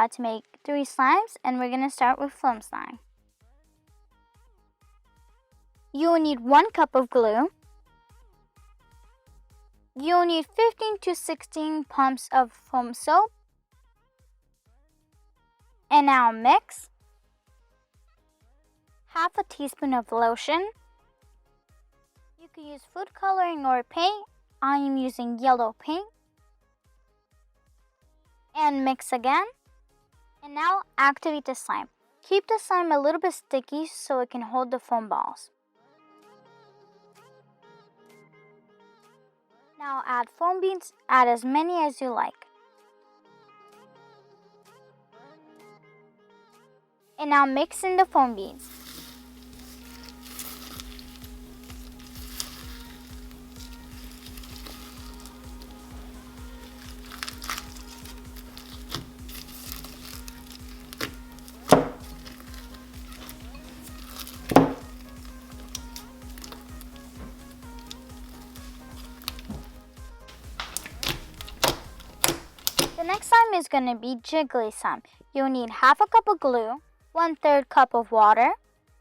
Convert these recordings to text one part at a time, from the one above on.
about to make 3 slimes, and we're going to start with foam slime. You will need 1 cup of glue. You will need 15 to 16 pumps of foam soap. And now mix. Half a teaspoon of lotion. You can use food coloring or paint. I am using yellow paint. And mix again. And now activate the slime. Keep the slime a little bit sticky so it can hold the foam balls. Now add foam beads. Add as many as you like. And now mix in the foam beads. The next slime is going to be jiggly slime. You'll need half a cup of glue, 1/3 cup of water.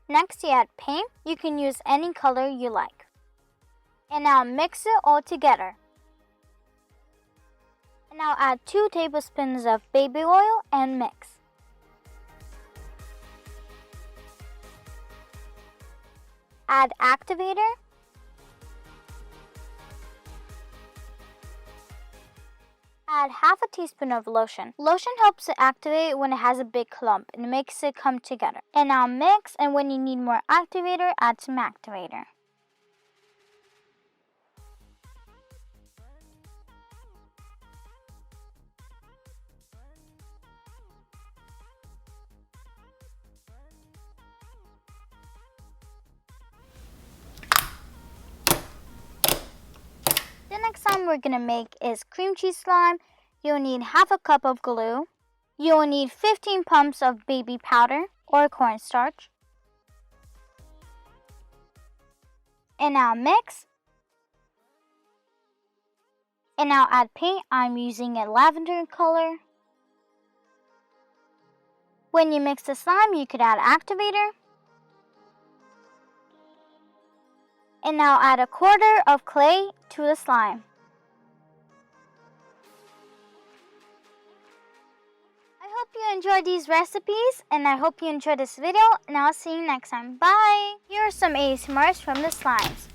Next, you add paint. You can use any color you like. And now mix it all together. And now add 2 tablespoons of baby oil and mix. Add activator. Add half a teaspoon of lotion. Lotion helps it activate when it has a big clump and makes it come together. And now mix, and when you need more activator, add some activator. The next slime we're going to make is cream cheese slime. You'll need half a cup of glue. You will need 15 pumps of baby powder or cornstarch. And now mix. And now add paint. I'm using a lavender color. When you mix the slime, you could add activator. And now add 1/4 of clay to the slime. I hope you enjoyed these recipes, and I hope you enjoyed this video, and I'll see you next time. Bye! Here are some ASMRs from the slimes.